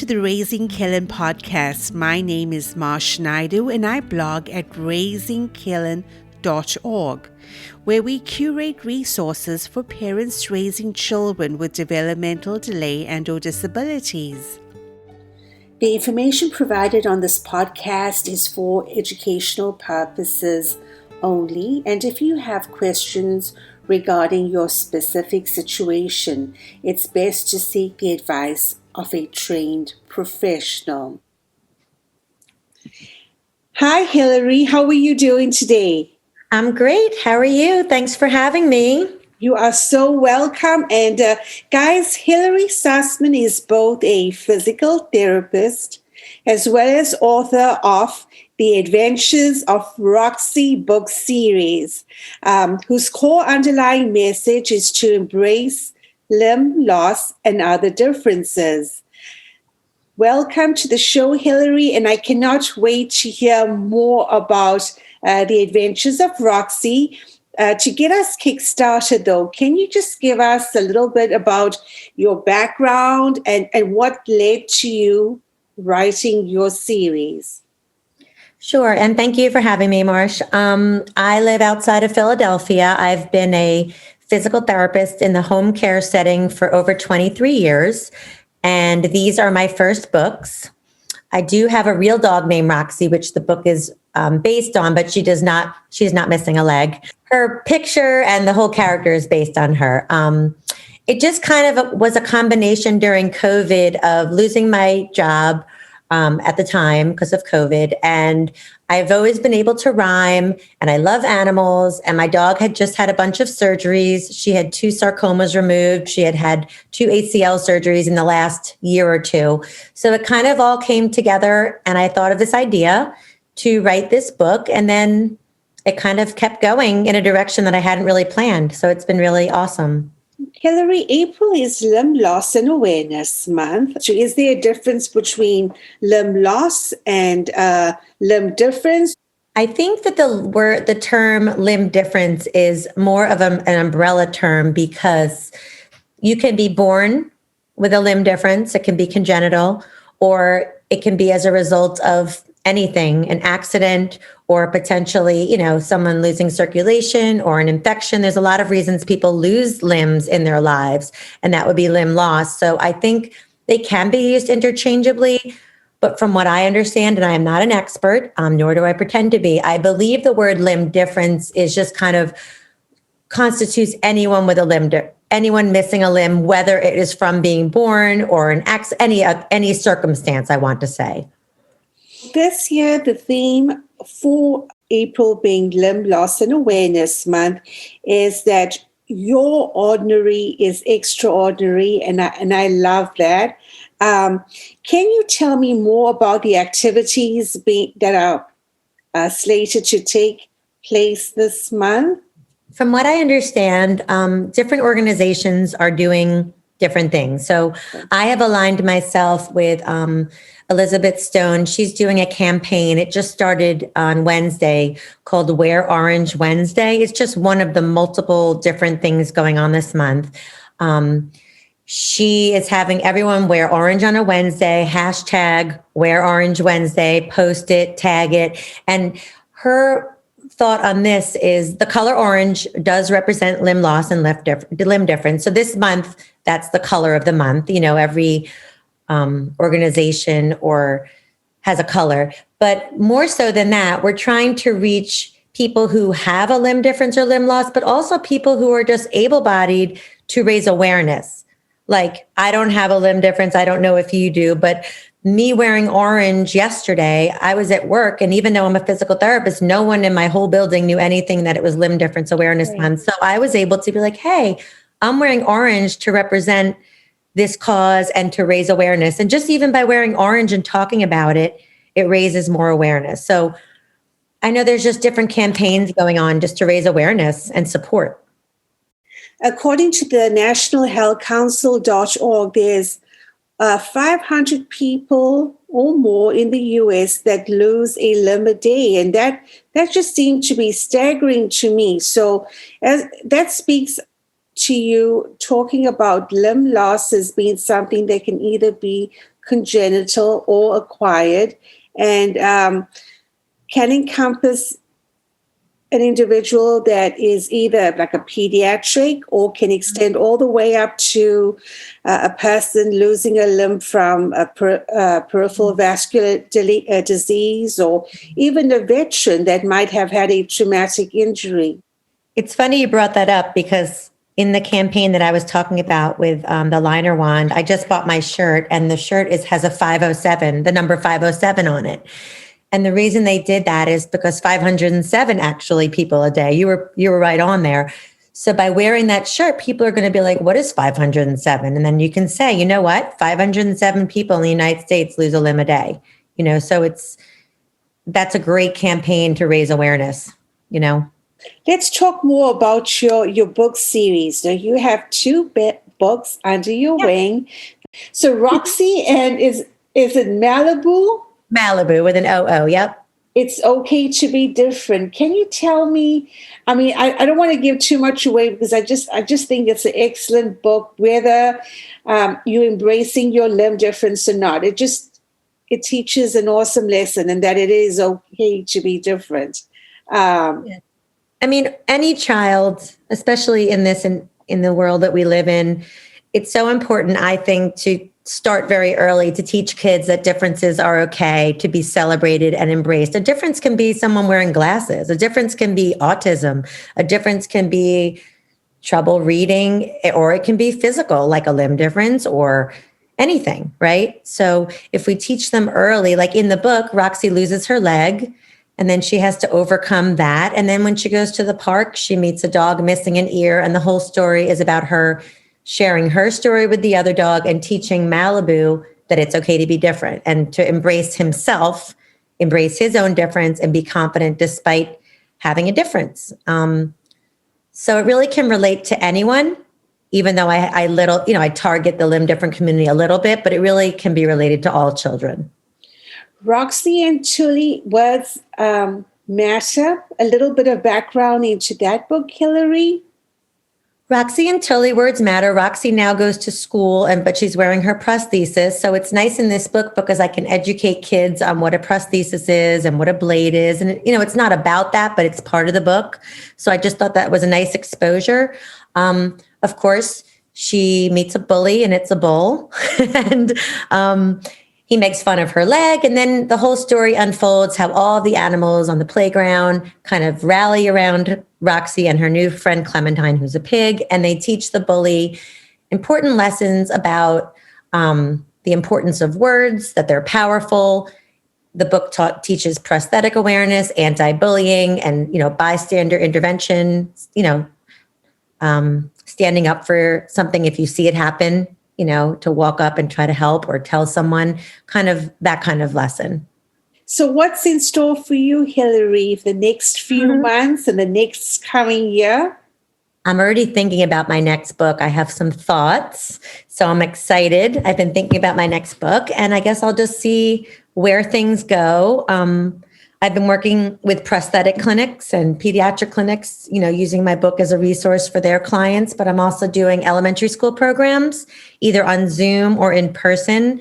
to the Raising Killin podcast. My name is Marsh Naidu and I blog at raisingkillin.org, where we curate resources for parents raising children with developmental delay and/or disabilities. The information provided on this podcast is for educational purposes only, and if you have questions regarding your specific situation, it's best to seek the advice of a trained professional. Hi, Hillary. How are you doing today? I'm great. How are you? Thanks for having me. You are so welcome. And guys, Hillary Sussman is both a physical therapist as well as author of the Adventures of Roxy book series, whose core underlying message is to embrace limb loss and other differences. Welcome to the show, Hillary, and I cannot wait to hear more about the Adventures of Roxy. To get us kick-started, though, can you just give us a little bit about your background and what led to you writing your series? Sure, and thank you for having me, Marsh. I live outside of Philadelphia. I've been a physical therapist in the home care setting for over 23 years, and these are my first books. I do have a real dog named Roxy, which the book is based on, but she's not missing a leg. Her picture and the whole character is based on her. It just kind of was a combination during COVID of losing my job at the time because of COVID. And I've always been able to rhyme and I love animals. And my dog had just had a bunch of surgeries. She had 2 sarcomas removed. She had 2 ACL surgeries in the last year or 2. So it kind of all came together. And I thought of this idea to write this book. And then it kind of kept going in a direction that I hadn't really planned. So it's been really awesome. Hillary, April is Limb Loss and Awareness Month. So is there a difference between limb loss and limb difference? I think that the term limb difference is more of an umbrella term because you can be born with a limb difference. It can be congenital, or it can be as a result of anything, an accident, or potentially, someone losing circulation or an infection. There's a lot of reasons people lose limbs in their lives, and that would be limb loss. So I think they can be used interchangeably, but from what I understand, and I am not an expert, nor do I pretend to be, I believe the word limb difference is just kind of constitutes anyone with a limb, anyone missing a limb, whether it is from being born or any circumstance, I want to say. This year, the theme for April being Limb Loss and Awareness Month is that your ordinary is extraordinary, and I love that. Can you tell me more about the activities that are slated to take place this month? From what I understand, different organizations are doing different things. So I have aligned myself with Elizabeth Stone. She's doing a campaign. It just started on Wednesday called Wear Orange Wednesday. It's just one of the multiple different things going on this month. She is having everyone wear orange on a Wednesday, hashtag Wear Orange Wednesday, post it, tag it. And her thought on this is the color orange does represent limb loss and limb difference. So this month, that's the color of the month. Every organization or has a color, but more so than that, we're trying to reach people who have a limb difference or limb loss, but also people who are just able-bodied to raise awareness. Like, I don't have a limb difference. I don't know if you do, but me wearing orange yesterday, I was at work, and even though I'm a physical therapist, no one in my whole building knew anything that it was Limb Difference Awareness Month. So I was able to be like, hey, I'm wearing orange to represent this cause and to raise awareness. And just even by wearing orange and talking about it, it raises more awareness. So I know there's just different campaigns going on just to raise awareness and support. According to the National Health Council.org, there's 500 people or more in the U.S. that lose a limb a day. And that just seemed to be staggering to me. So that speaks to you talking about limb loss as being something that can either be congenital or acquired, and can encompass an individual that is either like a pediatric or can extend all the way up to a person losing a limb from a peripheral vascular disease, or even a veteran that might have had a traumatic injury. It's funny you brought that up because in the campaign that I was talking about with the liner wand, I just bought my shirt, and the shirt has a 507, the number 507 on it. And the reason they did that is because 507 actually people a day. You were right on there. So by wearing that shirt, people are going to be like, what is 507? And then you can say, you know what? 507 people in the United States lose a limb a day. So that's a great campaign to raise awareness. Let's talk more about your book series. Now, you have two books under your wing. So Roxy, and is it Malibu? Malibu with an O-O, yep. It's okay to be different. Can you tell me, I don't want to give too much away because I just think it's an excellent book, whether you're embracing your limb difference or not. It teaches an awesome lesson, and that it is okay to be different. Any child, especially in the world that we live in, it's so important, I think, to start very early to teach kids that differences are okay, to be celebrated and embraced. A difference can be someone wearing glasses. A difference can be autism. A difference can be trouble reading, or it can be physical, like a limb difference or anything, right? So if we teach them early, like in the book, Roxy loses her leg, and then she has to overcome that. And then when she goes to the park, she meets a dog missing an ear, and the whole story is about her sharing her story with the other dog and teaching Malibu that it's okay to be different and to embrace himself, embrace his own difference, and be confident despite having a difference. So it really can relate to anyone, even though I target the limb different community a little bit, but it really can be related to all children. Roxy and Tully, words matter. A little bit of background into that book, Hillary. Roxy and Tully, words matter. Roxy now goes to school, but she's wearing her prosthesis. So it's nice in this book because I can educate kids on what a prosthesis is and what a blade is. And, it's not about that, but it's part of the book. So I just thought that was a nice exposure. Of course, she meets a bully, and it's a bull. And he makes fun of her leg. And then the whole story unfolds how all the animals on the playground kind of rally around Roxy and her new friend Clementine, who's a pig. And they teach the bully important lessons about the importance of words, that they're powerful. The book teaches prosthetic awareness, anti-bullying, and, bystander intervention, standing up for something if you see it happen, to walk up and try to help or tell someone, that kind of lesson. So what's in store for you, Hillary, for the next few months and the next coming year? I'm already thinking about my next book. I have some thoughts, so I'm excited. I've been thinking about my next book, and I guess I'll just see where things go. I've been working with prosthetic clinics and pediatric clinics, using my book as a resource for their clients, but I'm also doing elementary school programs, either on Zoom or in person,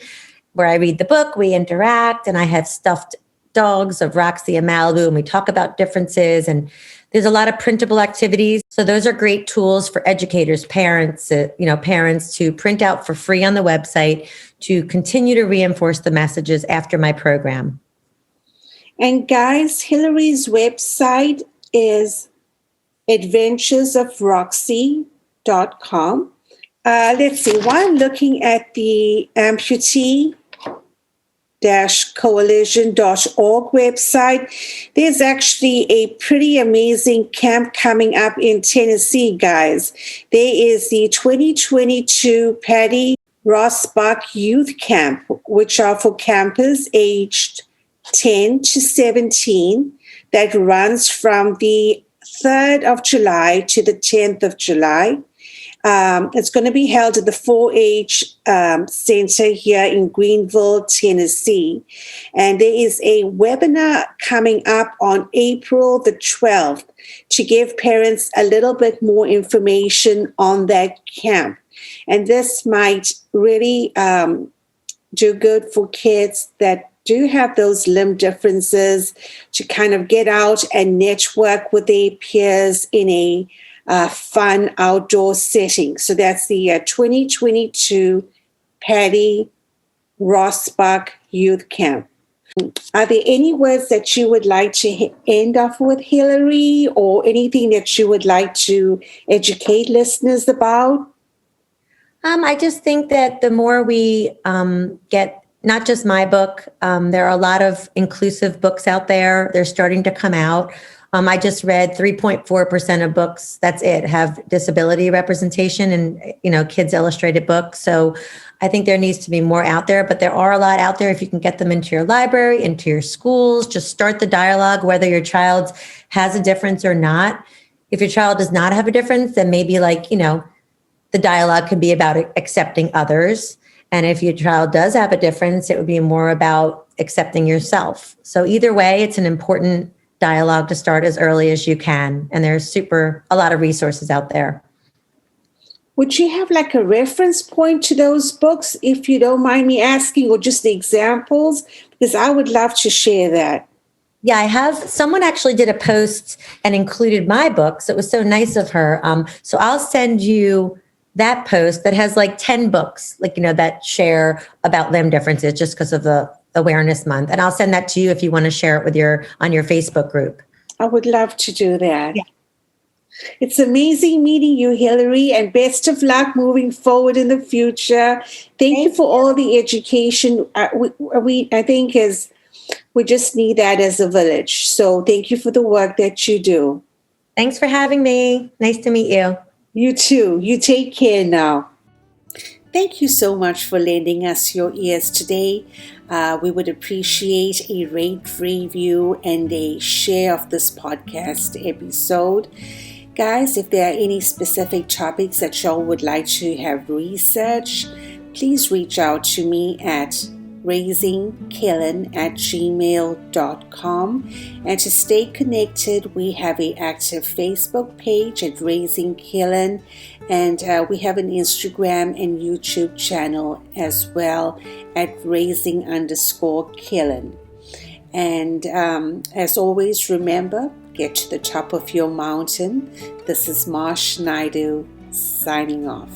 where I read the book, we interact, and I have stuffed dogs of Roxy and Malibu, and we talk about differences, and there's a lot of printable activities. So those are great tools for educators, parents to print out for free on the website to continue to reinforce the messages after my program. And guys, Hillary's website is adventuresofroxy.com. Let's see, while I'm looking at the amputee-coalition.org website, there's actually a pretty amazing camp coming up in Tennessee, guys. There is the 2022 Patty Rossbach Youth Camp, which are for campers aged 10 to 17, that runs from the 3rd of July to the 10th of July. It's going to be held at the 4-H Center here in Greenville, Tennessee. And there is a webinar coming up on April the 12th to give parents a little bit more information on that camp. And this might really do good for kids that do have those limb differences to kind of get out and network with their peers in a fun outdoor setting. So that's the 2022 Patty Rossbach Youth Camp. Are there any words that you would like to end off with, Hillary, or anything that you would like to educate listeners about? I just think that the more we get, not just my book, there are a lot of inclusive books out there. They're starting to come out. I just read 3.4% of books, that's it, have disability representation in, kids' illustrated books. So I think there needs to be more out there, but there are a lot out there. If you can get them into your library, into your schools, just start the dialogue, whether your child has a difference or not. If your child does not have a difference, then maybe the dialogue could be about accepting others. And if your child does have a difference, it would be more about accepting yourself. So either way, it's an important dialogue to start as early as you can. And there's a lot of resources out there. Would you have like a reference point to those books, if you don't mind me asking, or just the examples? Because I would love to share that. Yeah, I have. Someone actually did a post and included my books. It was so nice of her. So I'll send you that post that has like 10 books, that share about limb differences just because of the awareness month. And I'll send that to you if you want to share it on your Facebook group. I would love to do that. Yeah. It's amazing meeting you, Hillary, and best of luck moving forward in the future. Thank you for all the education. I think we just need that as a village. So thank you for the work that you do. Thanks for having me. Nice to meet you. You too. You take care now. Thank you so much for lending us your ears today. We would appreciate a rate, review, and a share of this podcast episode. Guys, if there are any specific topics that y'all would like to have researched, please reach out to me at raisingkillen@gmail.com. And to stay connected, we have an active Facebook page at Raising Killen, and we have an Instagram and YouTube channel as well at Raising_Killen. And as always, remember, get to the top of your mountain. This is Marsh Naidu signing off.